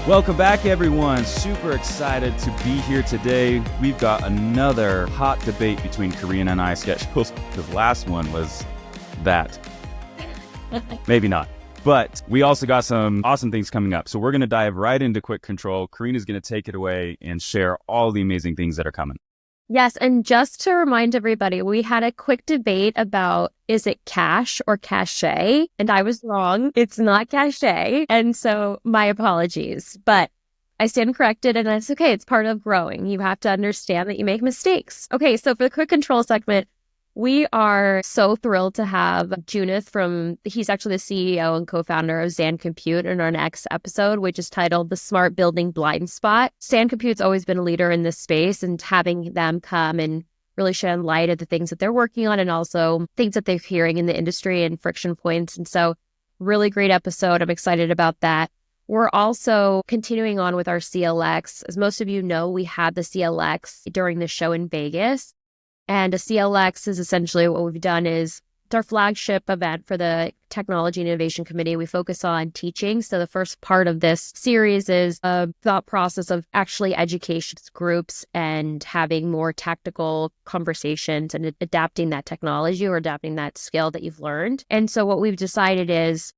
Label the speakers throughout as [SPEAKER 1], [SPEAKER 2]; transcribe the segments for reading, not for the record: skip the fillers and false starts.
[SPEAKER 1] Welcome back, everyone. Super excited to be here today. We've got another hot debate between Karina and I scheduled. The last one was that. Maybe not. But we also got some awesome things coming up. So we're going to dive right into quick control. Karina's going to take it away and share all the amazing things that are coming.
[SPEAKER 2] Yes, and just to remind everybody, we had a quick debate about, is it cache or cache? And I was wrong. It's not cache. And so my apologies, but I stand corrected and that's okay. It's part of growing. You have to understand that you make mistakes. Okay, so for the quick control segment, we are so thrilled to have Juneth he's actually the CEO and co-founder of Zan Compute in our next episode, which is titled The Smart Building Blind Spot. Zan Compute's always been a leader in this space, and having them come and really shed light at the things that they're working on and also things that they're hearing in the industry and friction points. And so really great episode. I'm excited about that. We're also continuing on with our CLX. As most of you know, we had the CLX during the show in Vegas. And a CLX is essentially what we've done is it's our flagship event for the Technology and Innovation Committee. We focus on teaching. So the first part of this series is a thought process of actually education groups and having more tactical conversations and adapting that technology or adapting that skill that you've learned. And so what we've decided is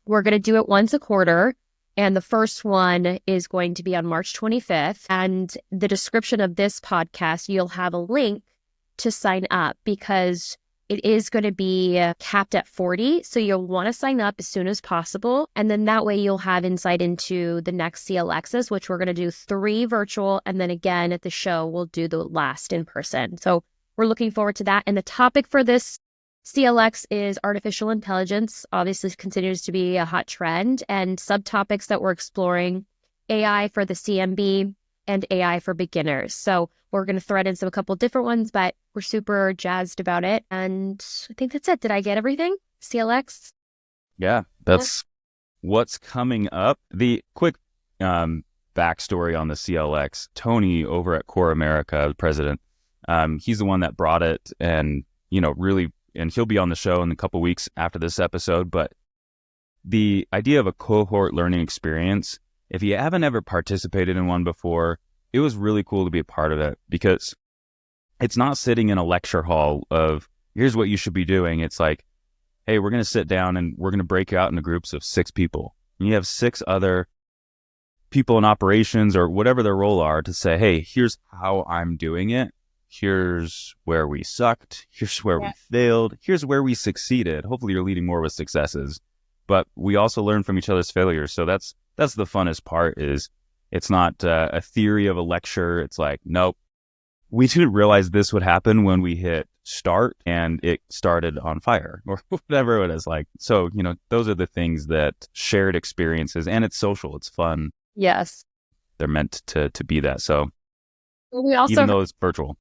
[SPEAKER 2] we're going to do it once a quarter. And the first one is going to be on March 25th. And the description of this podcast, you'll have a link to sign up because it is going to be capped at 40. So you'll want to sign up as soon as possible. And then that way you'll have insight into the next CLXs, which we're going to do 3 virtual. And then again at the show, we'll do the last in person. So we're looking forward to that. And the topic for this CLX is artificial intelligence. Obviously continues to be a hot trend, and subtopics that we're exploring: AI for the CMB and AI for beginners. So we're going to thread in a couple different ones, but we're super jazzed about it. And I think that's it. Did I get everything? CLX?
[SPEAKER 1] Yeah, that's what's coming up. The quick backstory on the CLX, Tony over at Core America, the president, he's the one that brought it and, really, and he'll be on the show in a couple weeks after this episode. But the idea of a cohort learning experience, if you haven't ever participated in one before, it was really cool to be a part of it because it's not sitting in a lecture hall of here's what you should be doing. It's like, hey, we're going to sit down and we're going to break you out into groups of 6 people. And you have 6 other people in operations or whatever their role are to say, hey, here's how I'm doing it. Here's where we sucked. Here's where we failed. Here's where we succeeded. Hopefully you're leading more with successes, but we also learn from each other's failures. So that's the funnest part. Is it's not a theory of a lecture. It's like, nope, we didn't realize this would happen when we hit start and it started on fire or whatever it is like. So, those are the things that shared experiences, and it's social, it's fun.
[SPEAKER 2] Yes.
[SPEAKER 1] They're meant to be that. So
[SPEAKER 2] even
[SPEAKER 1] though it's virtual.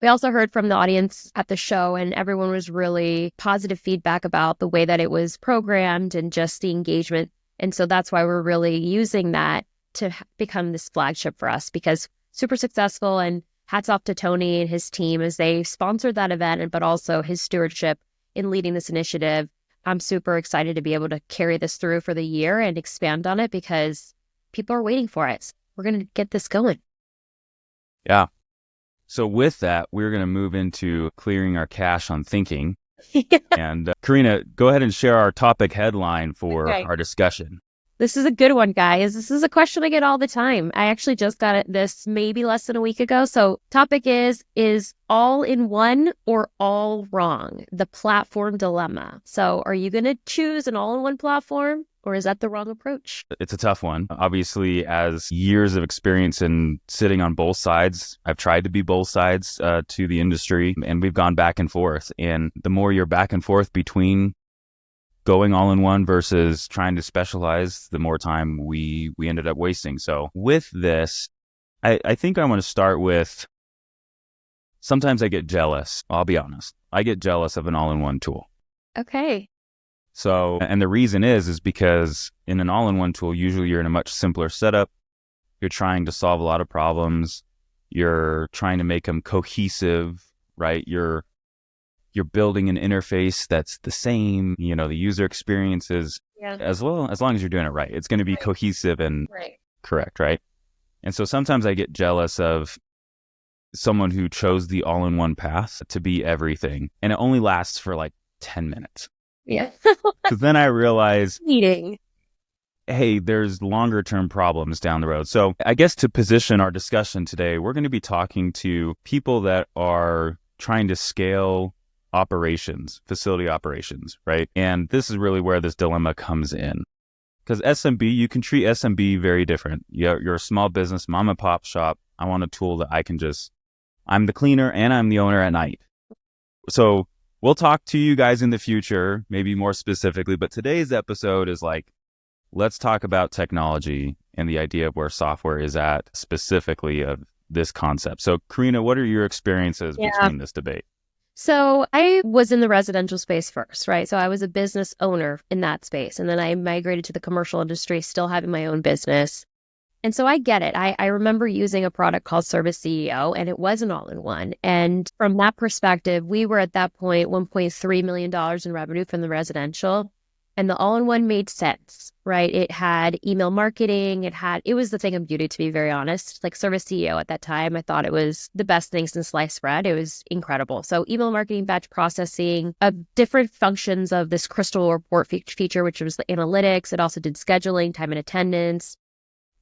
[SPEAKER 2] We also heard from the audience at the show, and everyone was really positive feedback about the way that it was programmed and just the engagement. And so that's why we're really using that to become this flagship for us, because super successful, and hats off to Tony and his team as they sponsored that event, but also his stewardship in leading this initiative. I'm super excited to be able to carry this through for the year and expand on it because people are waiting for it. So we're going to get this going.
[SPEAKER 1] Yeah. So with that, we're going to move into clearing our cache on thinking. And Karina, go ahead and share our topic headline for our discussion.
[SPEAKER 2] This is a good one, guys. This is a question I get all the time. I actually just got this maybe less than a week ago. So topic is all in one or all wrong? The platform dilemma. So are you going to choose an all-in-one platform, or is that the wrong approach?
[SPEAKER 1] It's a tough one. Obviously, as years of experience in sitting on both sides, I've tried to be both sides to the industry, and we've gone back and forth. And the more you're back and forth between going all in one versus trying to specialize, the more time we ended up wasting. So with this, I think I want to start with, sometimes I get jealous. I'll be honest. I get jealous of an all-in-one tool.
[SPEAKER 2] Okay.
[SPEAKER 1] So, and the reason is because in an all-in-one tool, usually you're in a much simpler setup. You're trying to solve a lot of problems. You're trying to make them cohesive, right? You're building an interface that's the same, the user experience is
[SPEAKER 2] Yeah.
[SPEAKER 1] as long as you're doing it right. It's going to be cohesive and correct, right? And so sometimes I get jealous of someone who chose the all-in-one path to be everything, and it only lasts for like 10 minutes.
[SPEAKER 2] Yeah.
[SPEAKER 1] Because then I realize,
[SPEAKER 2] Eating.
[SPEAKER 1] hey, there's longer term problems down the road. So I guess to position our discussion today, we're going to be talking to people that are trying to scale operations, facility operations, right? And this is really where this dilemma comes in. Because SMB, you can treat SMB very different. You're a small business, mom and pop shop. I want a tool that I can I'm the cleaner and I'm the owner at night. So we'll talk to you guys in the future, maybe more specifically, but today's episode is like, let's talk about technology and the idea of where software is at specifically of this concept. So Karina, what are your experiences between this debate?
[SPEAKER 2] So I was in the residential space first, right? So I was a business owner in that space. And then I migrated to the commercial industry, still having my own business. And so I get it. I remember using a product called Service CEO, and it was an all-in-one. And from that perspective, we were at that point $1.3 million in revenue from the residential. And the all-in-one made sense, right? It had email marketing. It was the thing of beauty, to be very honest. Like Service CEO at that time, I thought it was the best thing since sliced bread. It was incredible. So email marketing, batch processing, different functions of this crystal report feature, which was the analytics. It also did scheduling, time and attendance,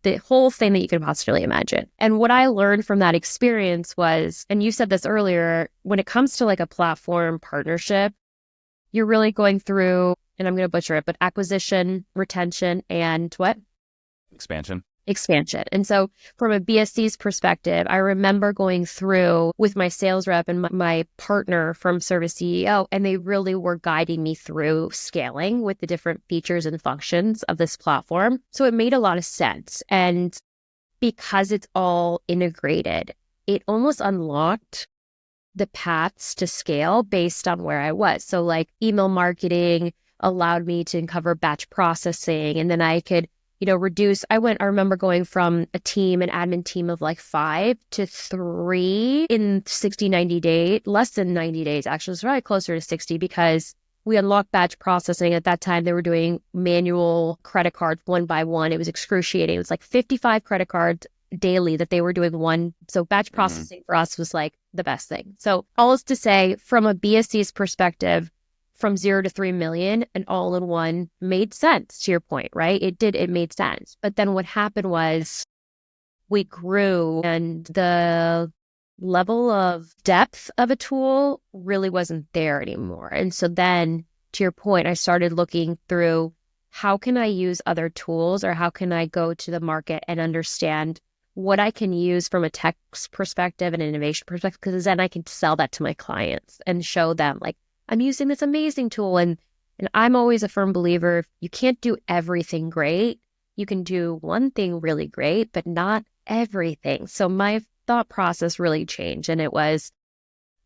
[SPEAKER 2] the whole thing that you can possibly imagine. And what I learned from that experience was, and you said this earlier, when it comes to like a platform partnership, you're really going through, and I'm going to butcher it, but acquisition, retention, and what?
[SPEAKER 1] Expansion.
[SPEAKER 2] And so from a BSC's perspective, I remember going through with my sales rep and my partner from Service CEO, and they really were guiding me through scaling with the different features and functions of this platform. So it made a lot of sense. And because it's all integrated, it almost unlocked the paths to scale based on where I was. So like email marketing allowed me to cover batch processing, and then I could reduce. I remember going from an admin team of like 5 to 3 in 60, 90 days, less than 90 days, actually. It's probably closer to 60 because we unlocked batch processing. At that time, they were doing manual credit cards one by one. It was excruciating. It was like 55 credit cards daily that they were doing one. So batch processing for us was like the best thing. So all is to say, from a BSC's perspective, from 0 to 3 million, an all-in-one made sense, to your point, right? It made sense. But then what happened was we grew, and the level of depth of a tool really wasn't there anymore. And so then, to your point, I started looking through, how can I use other tools, or how can I go to the market and understand what I can use from a tech perspective and innovation perspective, because then I can sell that to my clients and show them, like, I'm using this amazing tool. And I'm always a firm believer, if you can't do everything great, you can do one thing really great, but not everything. So my thought process really changed. And it was,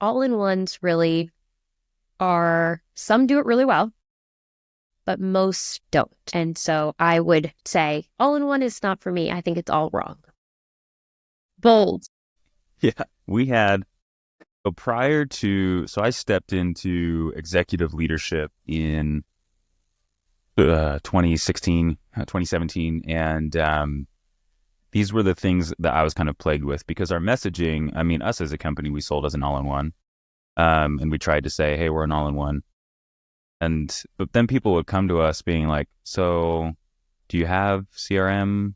[SPEAKER 2] all-in-ones really are, some do it really well, but most don't. And so I would say all-in-one is not for me. I think it's all wrong. Bold.
[SPEAKER 1] Yeah, so I stepped into executive leadership in 2016, 2017. And these were the things that I was kind of plagued with, because our messaging, I mean, us as a company, we sold as an all-in-one. And we tried to say, hey, we're an all-in-one. But then people would come to us being like, so do you have CRM?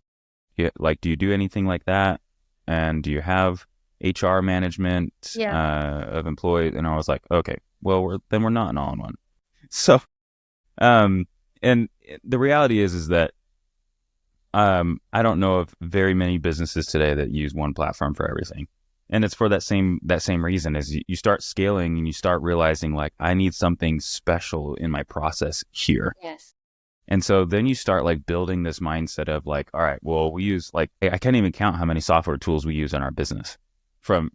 [SPEAKER 1] Do you do anything like that? And do you have HR management of employees? And I was like, okay, well, then we're not an all-in-one. So, and the reality is that I don't know of very many businesses today that use one platform for everything. And it's for that same reason, is you start scaling and you start realizing, like, I need something special in my process here.
[SPEAKER 2] Yes.
[SPEAKER 1] And so then you start like building this mindset of like, all right, well, we use, like, I can't even count how many software tools we use in our business, from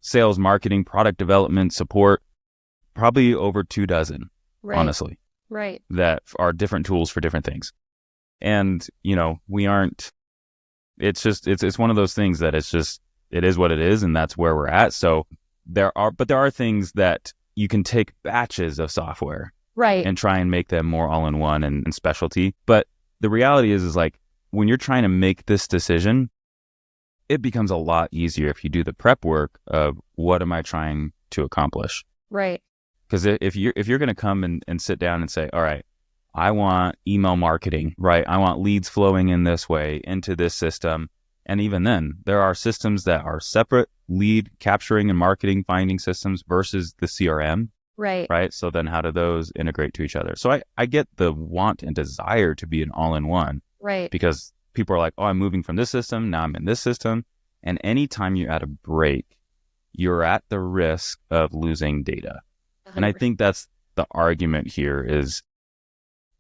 [SPEAKER 1] sales, marketing, product development, support, probably over 24,
[SPEAKER 2] right.
[SPEAKER 1] Honestly,
[SPEAKER 2] right,
[SPEAKER 1] that are different tools for different things. And, we aren't, it's one of those things that it is what it is. And that's where we're at. So there are things that you can take batches of software
[SPEAKER 2] Right.
[SPEAKER 1] and try and make them more all-in-one and specialty. But the reality is like when you're trying to make this decision, it becomes a lot easier if you do the prep work of what am I trying to accomplish?
[SPEAKER 2] Right.
[SPEAKER 1] Because if you're going to come and sit down and say, all right, I want email marketing, right? I want leads flowing in this way into this system. And even then, there are systems that are separate lead capturing and marketing finding systems versus the CRM,
[SPEAKER 2] Right.
[SPEAKER 1] right? So then how do those integrate to each other? So I get the want and desire to be an all-in-one
[SPEAKER 2] Right.
[SPEAKER 1] because people are like, oh, I'm moving from this system. Now I'm in this system. And anytime you add a break, you're at the risk of losing data. And I think that's the argument here is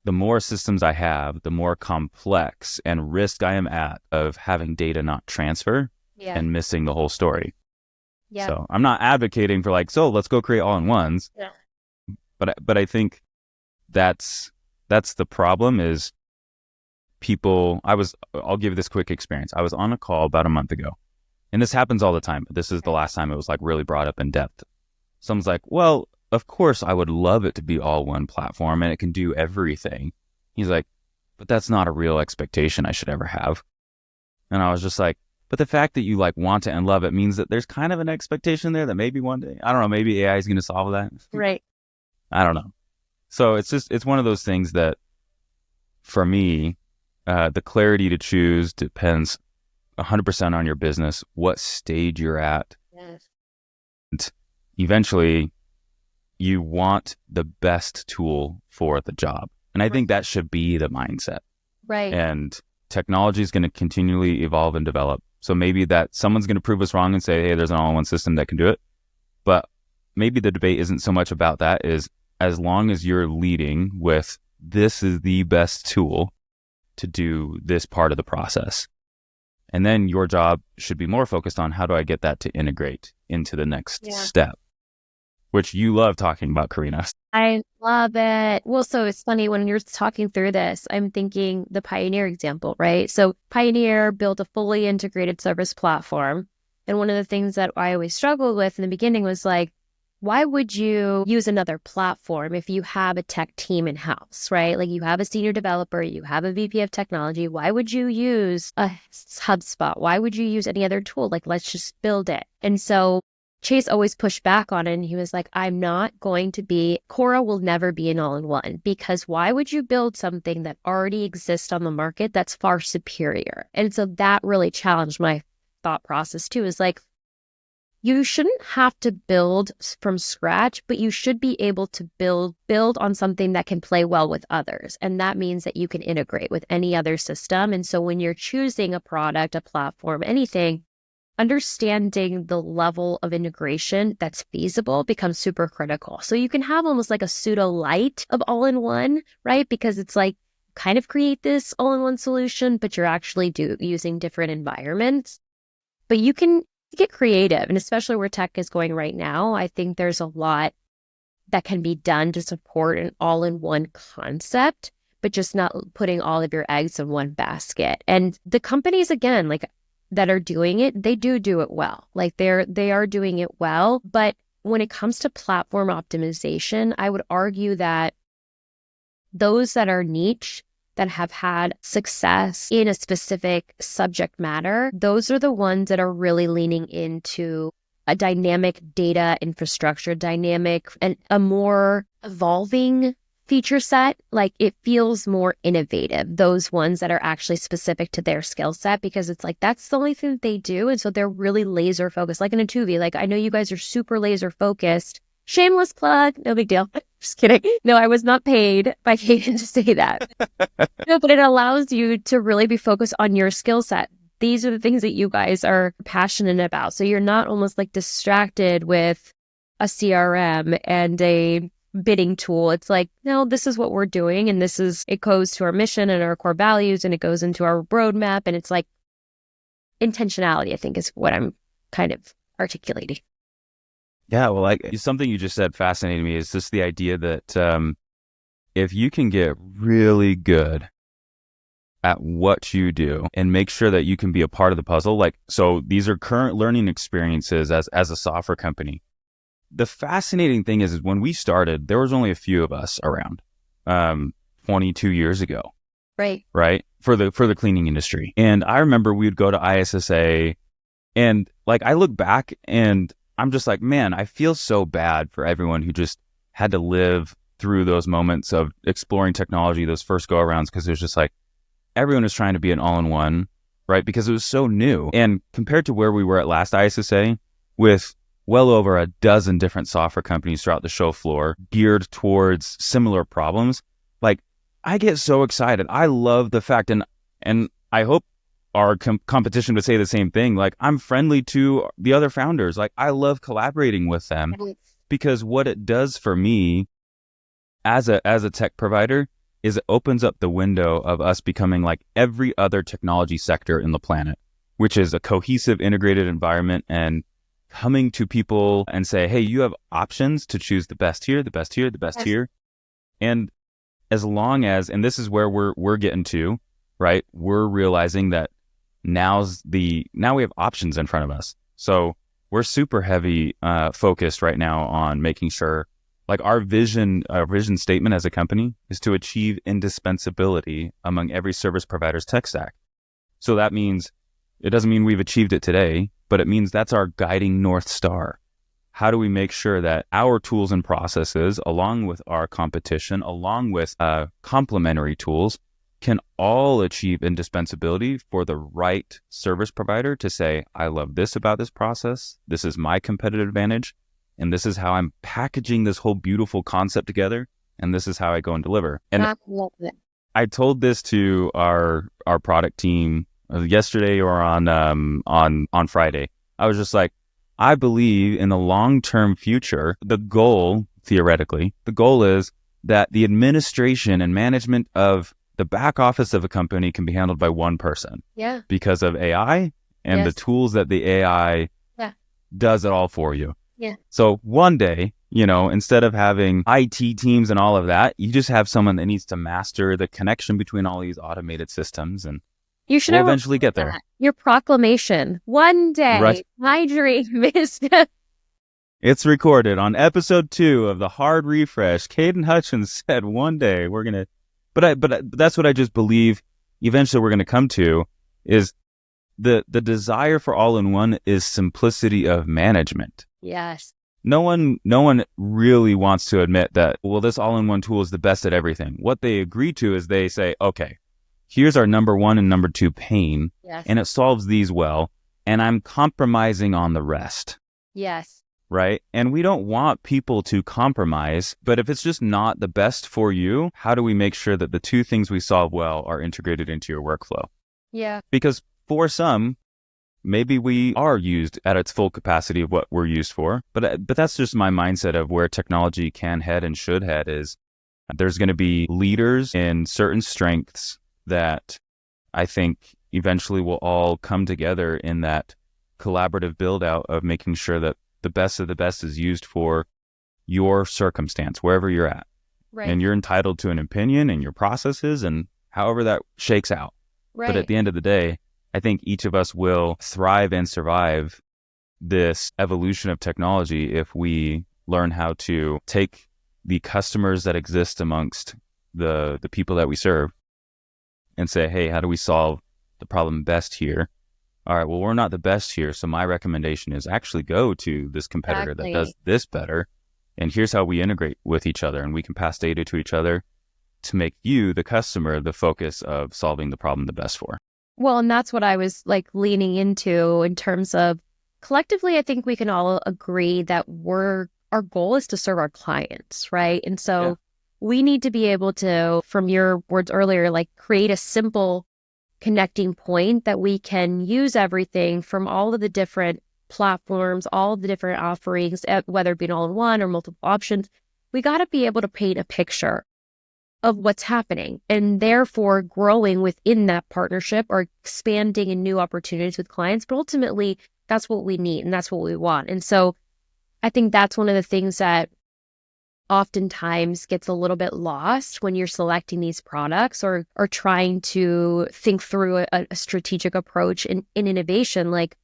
[SPEAKER 1] the more systems I have, the more complex and risk I am at of having data not transfer and missing the whole story.
[SPEAKER 2] Yeah.
[SPEAKER 1] So I'm not advocating for like, so let's go create all-in-ones.
[SPEAKER 2] Yeah.
[SPEAKER 1] But I think that's the problem is I'll give you this quick experience. I was on a call about a month ago, and this happens all the time, but this is the last time it was like really brought up in depth. Someone's like, well, of course I would love it to be all one platform and it can do everything. He's like, but that's not a real expectation I should ever have. And I was just like, but the fact that you like want it and love it means that there's kind of an expectation there that maybe one day, I don't know, maybe AI is going to solve that.
[SPEAKER 2] Right.
[SPEAKER 1] I don't know. So it's one of those things that for me, the clarity to choose depends 100% on your business, what stage you're at.
[SPEAKER 2] Yes.
[SPEAKER 1] And eventually, you want the best tool for the job. And I think that should be the mindset.
[SPEAKER 2] Right.
[SPEAKER 1] And technology is going to continually evolve and develop. So maybe that someone's going to prove us wrong and say, hey, there's an all-in-one system that can do it. But maybe the debate isn't so much about that, is as long as you're leading with this is the best tool to do this part of the process. And then your job should be more focused on how do I get that to integrate into the next step, which you love talking about, Karina.
[SPEAKER 2] I love it. Well, so it's funny when you're talking through this, I'm thinking the Pioneer example, right? So Pioneer built a fully integrated service platform. And one of the things that I always struggled with in the beginning was like, why would you use another platform if you have a tech team in-house, right? Like you have a senior developer, you have a VP of technology. Why would you use a HubSpot? Why would you use any other tool? Like, let's just build it. And so Chase always pushed back on it. And he was like, Quora will never be an all-in-one, because why would you build something that already exists on the market that's far superior? And so that really challenged my thought process too, is like, you shouldn't have to build from scratch, but you should be able to build on something that can play well with others. And that means that you can integrate with any other system. And so when you're choosing a product, a platform, anything, understanding the level of integration that's feasible becomes super critical. So you can have almost like a pseudo light of all-in-one, right? Because it's like kind of create this all-in-one solution, but you're actually using different environments. But you can get creative, and especially where tech is going right now, I think there's a lot that can be done to support an all-in-one concept, but just not putting all of your eggs in one basket. And the companies, again, like that are doing it, they do it well. Like they are doing it well. But when it comes to platform optimization, I would argue that those that are niche, that have had success in a specific subject matter, those are the ones that are really leaning into a dynamic data infrastructure, dynamic and a more evolving feature set. Like it feels more innovative, those ones that are actually specific to their skill set, because it's like that's the only thing that they do. And so they're really laser focused, like in a Tuvi. Like I know you guys are super laser focused. Shameless plug, no big deal. Just kidding. No, I was not paid by Caden to say that. No, but it allows you to really be focused on your skill set. These are the things that you guys are passionate about. So you're not almost like distracted with a CRM and a bidding tool. It's like, no, this is what we're doing. And it goes to our mission and our core values, and it goes into our roadmap. And it's like intentionality, I think, is what I'm kind of articulating.
[SPEAKER 1] Yeah, well, like something you just said fascinated me is just the idea that if you can get really good at what you do and make sure that you can be a part of the puzzle, like, so these are current learning experiences as a software company. the fascinating thing is when we started, there was only a few of us around 22 years ago. Right. For the cleaning industry. And I remember we would go to ISSA and like, I look back and I'm just like, man, I feel so bad for everyone who just had to live through those moments of exploring technology, those first go arounds, because it was just like, everyone was trying to be an all-in-one, right? Because it was so new. And compared to where we were at last ISSA with well over a dozen different software companies throughout the show floor geared towards similar problems, like I get so excited. I love the fact, and I hope our competition would say the same thing. Like I'm friendly to the other founders. Like I love collaborating with them because what it does for me as a tech provider is it opens up the window of us becoming like every other technology sector in the planet, which is a cohesive, integrated environment and coming to people and say, hey, you have options to choose the best here, the best here, the best here. And as long as, and this is where we're getting to, right? We're realizing that now we have options in front of us. So we're super heavy focused right now on making sure like our vision statement as a company is to achieve indispensability among every service provider's tech stack. So that means, it doesn't mean we've achieved it today, but it means that's our guiding North Star. How do we make sure that our tools and processes, along with our competition, along with complementary tools, can all achieve indispensability for the right service provider to say, I love this about this process. This is my competitive advantage. And this is how I'm packaging this whole beautiful concept together. And this is how I go and deliver. And
[SPEAKER 2] I love it.
[SPEAKER 1] I told this to our product team yesterday or on Friday. I was just like, I believe in the long-term future, the goal, theoretically, the goal is that the administration and management of the back office of a company can be handled by one person.
[SPEAKER 2] Yeah.
[SPEAKER 1] Because of AI and the tools that the AI does it all for you.
[SPEAKER 2] Yeah.
[SPEAKER 1] So one day, instead of having IT teams and all of that, you just have someone that needs to master the connection between all these automated systems, and
[SPEAKER 2] you should
[SPEAKER 1] we'll eventually get there.
[SPEAKER 2] Your proclamation. One day,
[SPEAKER 1] right.
[SPEAKER 2] My dream is
[SPEAKER 1] It's recorded on episode 2 of the Hard Refresh. Caden Hutchens said one day we're going to, but that's what I just believe eventually we're going to come to is the desire for all-in-one is simplicity of management.
[SPEAKER 2] Yes.
[SPEAKER 1] No one really wants to admit that, well, this all-in-one tool is the best at everything. What they agree to is they say, okay, here's our number 1 and number 2 pain, and it solves these well, and I'm compromising on the rest.
[SPEAKER 2] Yes.
[SPEAKER 1] Right? And we don't want people to compromise, but if it's just not the best for you, how do we make sure that the 2 things we solve well are integrated into your workflow?
[SPEAKER 2] Yeah.
[SPEAKER 1] Because for some, maybe we are used at its full capacity of what we're used for. But that's just my mindset of where technology can head and should head is there's going to be leaders in certain strengths that I think eventually will all come together in that collaborative build out of making sure that the best of the best is used for your circumstance, wherever you're at. Right. And you're entitled to an opinion and your processes and however that shakes out. Right. But at the end of the day, I think each of us will thrive and survive this evolution of technology if we learn how to take the customers that exist amongst the people that we serve and say, hey, how do we solve the problem best here? All right, well, we're not the best here. So my recommendation is actually go to this competitor that does this better. And here's how we integrate with each other. And we can pass data to each other to make you, the customer, the focus of solving the problem the best for.
[SPEAKER 2] Well, and that's what I was like leaning into in terms of collectively, I think we can all agree that our goal is to serve our clients, right? And so we need to be able to, from your words earlier, like create a simple connecting point that we can use everything from all of the different platforms, all of the different offerings, whether it be an all-in-one or multiple options. We got to be able to paint a picture of what's happening and therefore growing within that partnership or expanding in new opportunities with clients. But ultimately, that's what we need and that's what we want. And so I think that's one of the things that oftentimes gets a little bit lost when you're selecting these products or trying to think through a strategic approach in innovation. Like,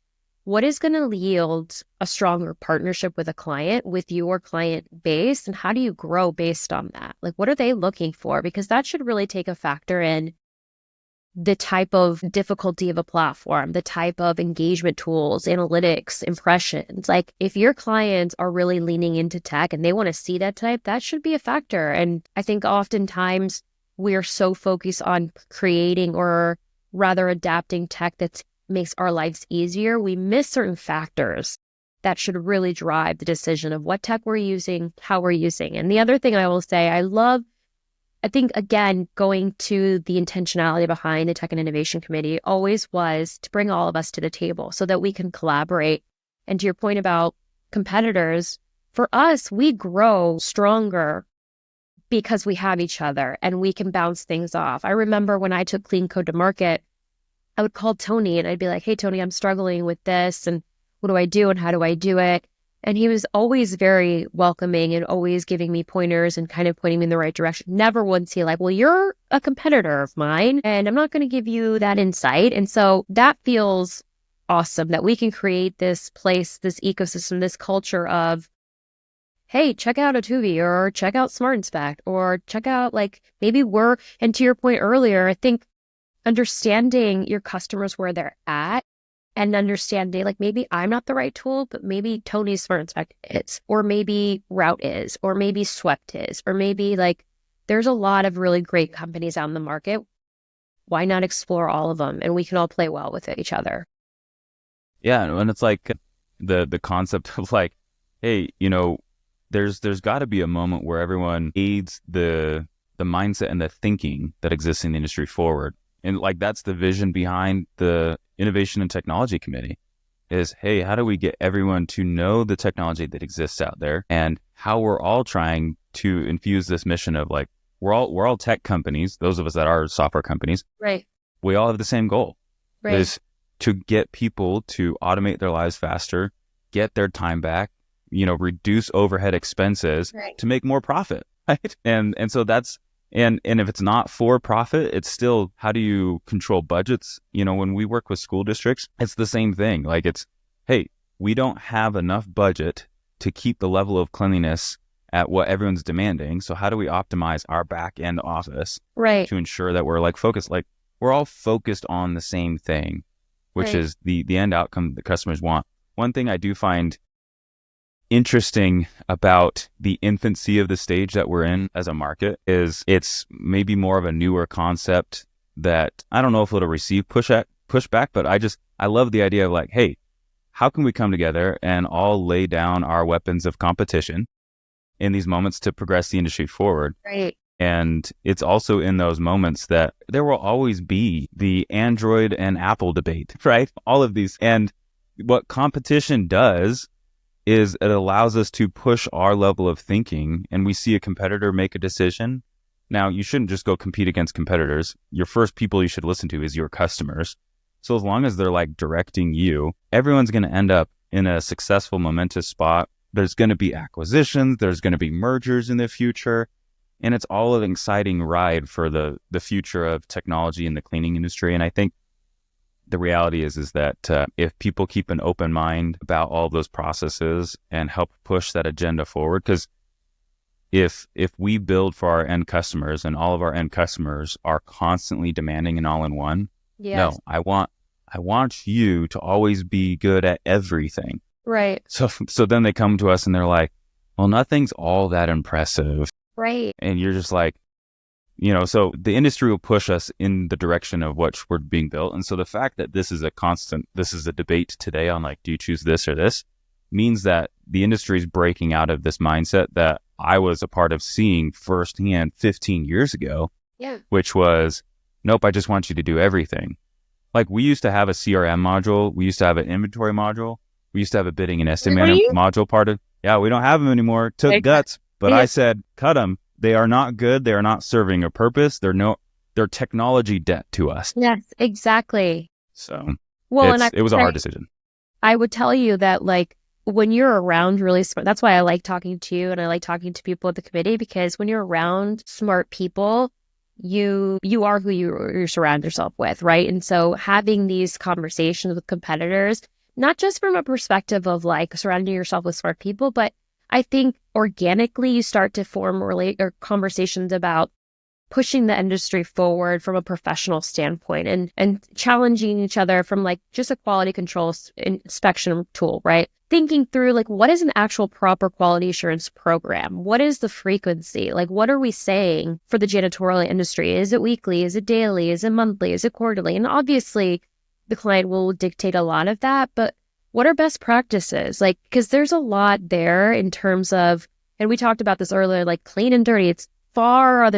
[SPEAKER 2] what is going to yield a stronger partnership with a client, with your client base, and how do you grow based on that? Like, what are they looking for? Because that should really take a factor in the type of difficulty of a platform, the type of engagement tools, analytics, impressions. Like, if your clients are really leaning into tech and they want to see that type, that should be a factor. And I think oftentimes we're so focused on creating or rather adapting tech that makes our lives easier, we miss certain factors that should really drive the decision of what tech we're using, how we're using. And the other thing I will say, I think, again, going to the intentionality behind the Tech and Innovation Committee always was to bring all of us to the table so that we can collaborate. And to your point about competitors, for us, we grow stronger because we have each other and we can bounce things off. I remember when I took Clean Code to market, I would call Tony and I'd be like, hey, Tony, I'm struggling with this. And what do I do and how do I do it? And he was always very welcoming and always giving me pointers and kind of pointing me in the right direction. Never once he like, well, you're a competitor of mine and I'm not going to give you that insight. And so that feels awesome that we can create this place, this ecosystem, this culture of, hey, check out Atuvi or check out Smart Inspect or check out and to your point earlier, I think understanding your customers where they're at and understanding, like, maybe I'm not the right tool, but maybe Tony's Smart Inspect is, or maybe Route is, or maybe Swept is, or maybe there's a lot of really great companies out in the market. Why not explore all of them? And we can all play well with each other.
[SPEAKER 1] Yeah. And it's like the concept of like, hey, there's got to be a moment where everyone aids the mindset and the thinking that exists in the industry forward. And like, that's the vision behind the Innovation and Technology Committee is, hey, how do we get everyone to know the technology that exists out there and how we're all trying to infuse this mission of like, we're all tech companies, those of us that are software companies.
[SPEAKER 2] Right.
[SPEAKER 1] We all have the same goal,
[SPEAKER 2] right.
[SPEAKER 1] is to get people to automate their lives faster, get their time back, reduce overhead expenses to make more profit. Right. And so that's, and if it's not for profit, it's still, how do you control budgets? When we work with school districts, it's the same thing. Like, it's, hey, we don't have enough budget to keep the level of cleanliness at what everyone's demanding. So how do we optimize our back end office to ensure that we're focused? Like, we're all focused on the same thing, which is the end outcome the customers want. One thing I do find interesting about the infancy of the stage that we're in as a market is it's maybe more of a newer concept that I don't know if it'll receive pushback, but I love the idea of like, hey, how can we come together and all lay down our weapons of competition in these moments to progress the industry forward?
[SPEAKER 2] Right.
[SPEAKER 1] And it's also in those moments that there will always be the Android and Apple debate, right? All of these. And what competition does is it allows us to push our level of thinking, and we see a competitor make a decision. Now, you shouldn't just go compete against competitors. Your first people you should listen to is your customers. So as long as they're like directing you, everyone's going to end up in a successful, momentous spot. There's going to be acquisitions. There's going to be mergers in the future. And it's all an exciting ride for the future of technology in the cleaning industry. And I think the reality is that if people keep an open mind about all of those processes and help push that agenda forward, because if we build for our end customers and all of our end customers are constantly demanding an all-in-one, no, I want you to always be good at everything.
[SPEAKER 2] Right.
[SPEAKER 1] So then they come to us and they're like, well, nothing's all that impressive.
[SPEAKER 2] Right.
[SPEAKER 1] And you're just like, so the industry will push us in the direction of what we're being built. And so the fact that this is a debate today on like, do you choose this or this, means that the industry is breaking out of this mindset that I was a part of seeing firsthand 15 years ago, which was, nope, I just want you to do everything. Like, we used to have a CRM module. We used to have an inventory module. We used to have a bidding and estimating module we don't have them anymore. It took guts, but I said, cut them. They are not good. They are not serving a purpose. They're technology debt to us.
[SPEAKER 2] Yes, exactly.
[SPEAKER 1] So it was a hard decision.
[SPEAKER 2] I would tell you that when you're around really smart, that's why I like talking to you and I like talking to people at the committee, because when you're around smart people, you are who you surround yourself with, right? And so having these conversations with competitors, not just from a perspective of like surrounding yourself with smart people, but I think organically you start to form or conversations about pushing the industry forward from a professional standpoint and challenging each other from like just a quality control inspection tool, right? Thinking through like, what is an actual proper quality assurance program? What is the frequency? Like, what are we saying for the janitorial industry? Is it weekly? Is it daily? Is it monthly? Is it quarterly? And obviously the client will dictate a lot of that, but what are best practices? Like, because there's a lot there in terms of, and we talked about this earlier, like clean and dirty. It's gone are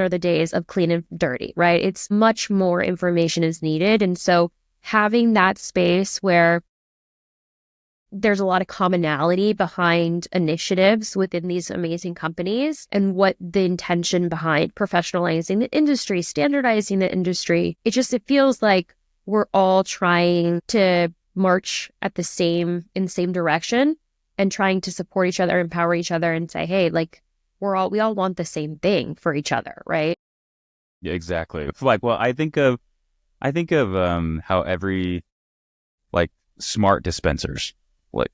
[SPEAKER 2] the days of clean and dirty, right? It's much more information is needed. And so having that space where there's a lot of commonality behind initiatives within these amazing companies and what the intention behind professionalizing the industry, standardizing the industry, it feels like we're all trying to march in the same direction and trying to support each other, empower each other and say, hey, like, we all want the same thing for each other, right?
[SPEAKER 1] Yeah, exactly. Like, well, I think of how every like smart dispensers, like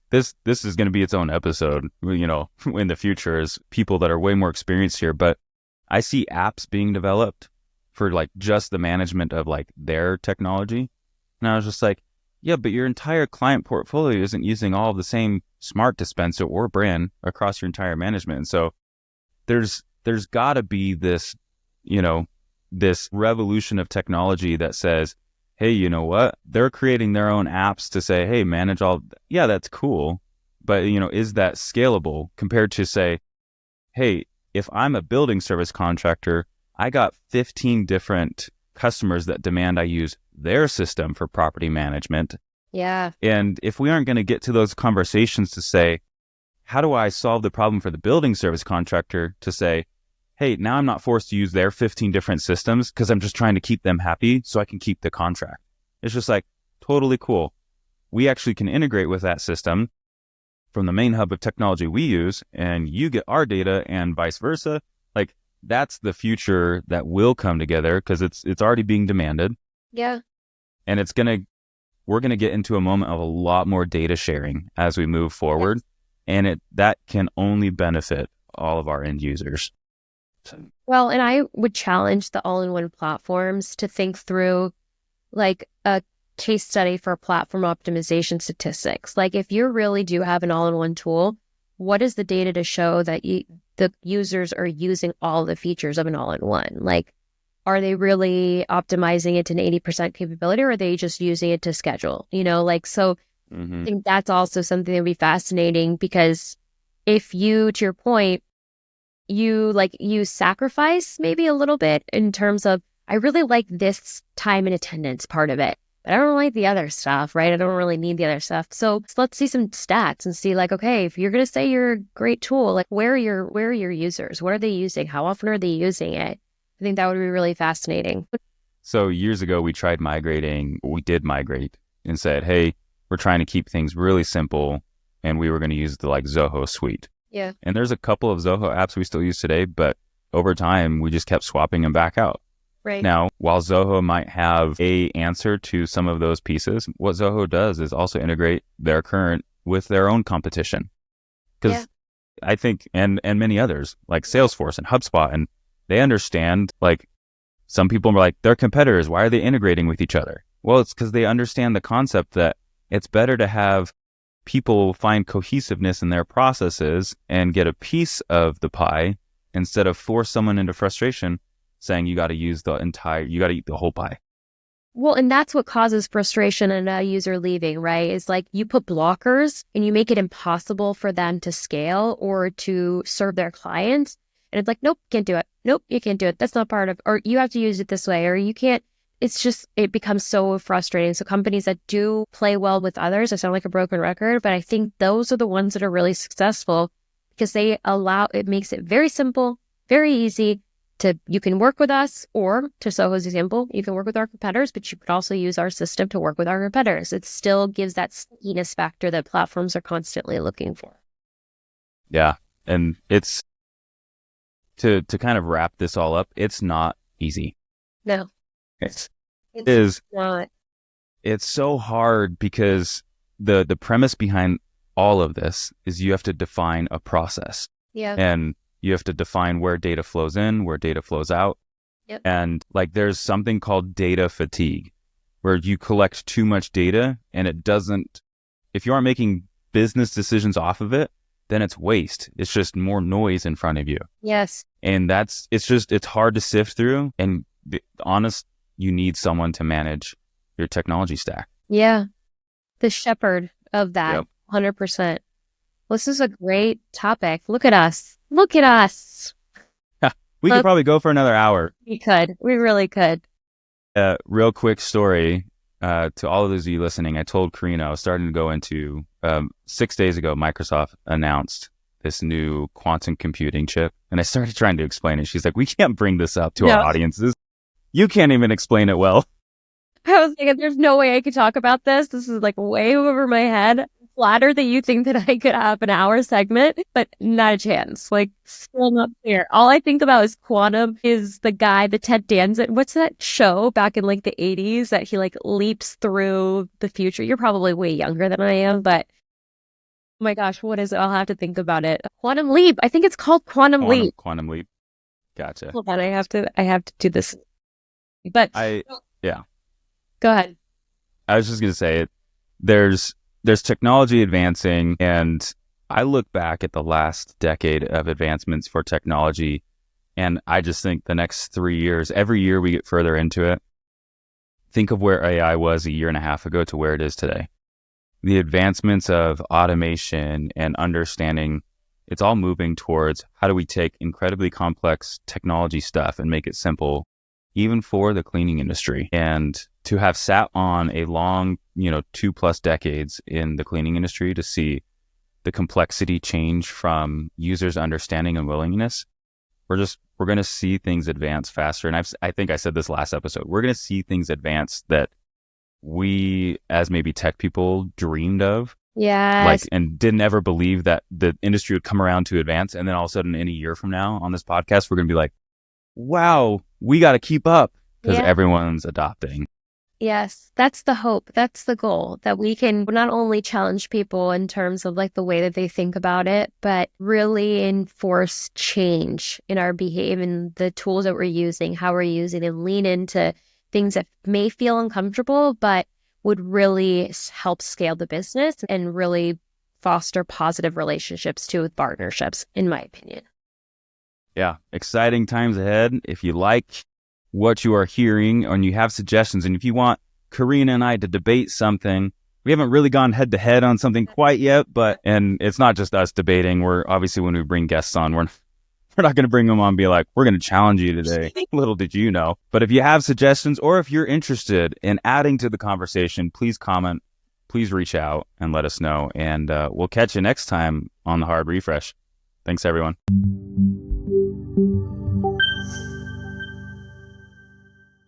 [SPEAKER 1] this is going to be its own episode, in the future as people that are way more experienced here. But I see apps being developed for like just the management of like their technology. And I was just like, yeah, but your entire client portfolio isn't using all of the same smart dispenser or brand across your entire management. And so there's got to be this, this revolution of technology that says, hey, you know what? They're creating their own apps to say, hey, manage all. Yeah, that's cool. But, is that scalable compared to say, hey, if I'm a building service contractor, I got 15 different customers that demand I use their system for property management.
[SPEAKER 2] Yeah.
[SPEAKER 1] And if we aren't going to get to those conversations to say, how do I solve the problem for the building service contractor to say, hey, now I'm not forced to use their 15 different systems because I'm just trying to keep them happy so I can keep the contract. It's just like, totally cool. We actually can integrate with that system from the main hub of technology we use, and you get our data and vice versa. Like, that's the future that will come together because it's already being demanded.
[SPEAKER 2] Yeah.
[SPEAKER 1] And we're going to get into a moment of a lot more data sharing as we move forward.
[SPEAKER 2] Yes.
[SPEAKER 1] And that can only benefit all of our end users.
[SPEAKER 2] Well, and I would challenge the all-in-one platforms to think through like a case study for platform optimization statistics. Like if you really do have an all-in-one tool, what is the data to show that the users are using all the features of an all-in-one? Like, are they really optimizing it to an 80% capability, or are they just using it to schedule? So I think that's also something that would be fascinating because if you, to your point, you sacrifice maybe a little bit in terms of, I really like this time and attendance part of it, but I don't like the other stuff, right? I don't really need the other stuff. So let's see some stats and see like, okay, if you're going to say you're a great tool, like where are your users? What are they using? How often are they using it? I think that would be really fascinating.
[SPEAKER 1] So years ago, we did migrate and said, hey, we're trying to keep things really simple. And we were going to use the like Zoho suite.
[SPEAKER 2] Yeah.
[SPEAKER 1] And there's a couple of Zoho apps we still use today, but over time, we just kept swapping them back out.
[SPEAKER 2] Right.
[SPEAKER 1] Now, while Zoho might have a answer to some of those pieces, what Zoho does is also integrate their current with their own competition. Because I think, and many others, like Salesforce and HubSpot, and they understand, like, some people are like, they're competitors. Why are they integrating with each other? Well, it's because they understand the concept that it's better to have people find cohesiveness in their processes and get a piece of the pie instead of force someone into frustration saying you got to eat the whole pie.
[SPEAKER 2] Well, and that's what causes frustration in a user leaving, right? Is like you put blockers and you make it impossible for them to scale or to serve their clients. And it's like, nope, can't do it. Nope, you can't do it. That's not part of, or you have to use it this way, or you can't. It becomes so frustrating. So companies that do play well with others, I sound like a broken record, but I think those are the ones that are really successful because it makes it very simple, very easy you can work with us, or to Soho's example, you can work with our competitors, but you could also use our system to work with our competitors. It still gives that stickiness factor that platforms are constantly looking for.
[SPEAKER 1] Yeah. And it's to kind of wrap this all up, it's not easy.
[SPEAKER 2] No.
[SPEAKER 1] It is
[SPEAKER 2] not.
[SPEAKER 1] It's so hard because the premise behind all of this is you have to define a process.
[SPEAKER 2] Yeah.
[SPEAKER 1] And you have to define where data flows in, where data flows out.
[SPEAKER 2] Yep.
[SPEAKER 1] And like there's something called data fatigue, where you collect too much data and it doesn't, if you aren't making business decisions off of it, then it's waste. It's just more noise in front of you.
[SPEAKER 2] Yes.
[SPEAKER 1] And it's hard to sift through. And honest, you need someone to manage your technology stack.
[SPEAKER 2] Yeah. The shepherd of that.
[SPEAKER 1] Yep.
[SPEAKER 2] 100%. This is a great topic. Look at us. Look at us.
[SPEAKER 1] We could probably go for another hour.
[SPEAKER 2] We could. We really could.
[SPEAKER 1] Real quick story to all of those of you listening. I told Karina I was starting to go into 6 days ago, Microsoft announced this new quantum computing chip. And I started trying to explain it. She's like, we can't bring this up to our audiences. You can't even explain it well.
[SPEAKER 2] I was thinking, there's no way I could talk about this. This is like way over my head. Flattered that you think that I could have an hour segment, but not a chance. Like, still not clear. All I think about is quantum is the guy, the Ted Danson. What's that show back in like the 80s that he like leaps through the future? You're probably way younger than I am, but oh my gosh, what is it? I'll have to think about it. Quantum Leap. I think it's called Quantum Leap.
[SPEAKER 1] Quantum Leap. Gotcha.
[SPEAKER 2] Hold on, I have to do this. But
[SPEAKER 1] yeah.
[SPEAKER 2] Go ahead.
[SPEAKER 1] I was just gonna say there's technology advancing, and I look back at the last decade of advancements for technology, and I just think the next 3 years, every year we get further into it. Think of where AI was a year and a half ago to where it is today. The advancements of automation and understanding, it's all moving towards how do we take incredibly complex technology stuff and make it simple, even for the cleaning industry. And to have sat on a long, 2+ decades in the cleaning industry to see the complexity change from users' understanding and willingness, we're going to see things advance faster. And I think I said this last episode, we're going to see things advance that we as maybe tech people dreamed of.
[SPEAKER 2] Yes.
[SPEAKER 1] And didn't ever believe that the industry would come around to advance. And then all of a sudden in a year from now on this podcast, we're going to be like, wow, we got to keep up because everyone's adopting.
[SPEAKER 2] Yes, that's the hope. That's the goal, that we can not only challenge people in terms of like the way that they think about it, but really enforce change in our behavior and the tools that we're using, how we're using, and lean into things that may feel uncomfortable, but would really help scale the business and really foster positive relationships too with partnerships, in my opinion.
[SPEAKER 1] Yeah, exciting times ahead. If you like what you are hearing and you have suggestions, and if you want Karina and I to debate something, we haven't really gone head to head on something quite yet, and it's not just us debating. We're obviously, when we bring guests on, we're not going to bring them on and be like, we're going to challenge you today. Little did you know. But if you have suggestions, or if you're interested in adding to the conversation, please comment, please reach out and let us know. And we'll catch you next time on the Hard Refresh. Thanks, everyone.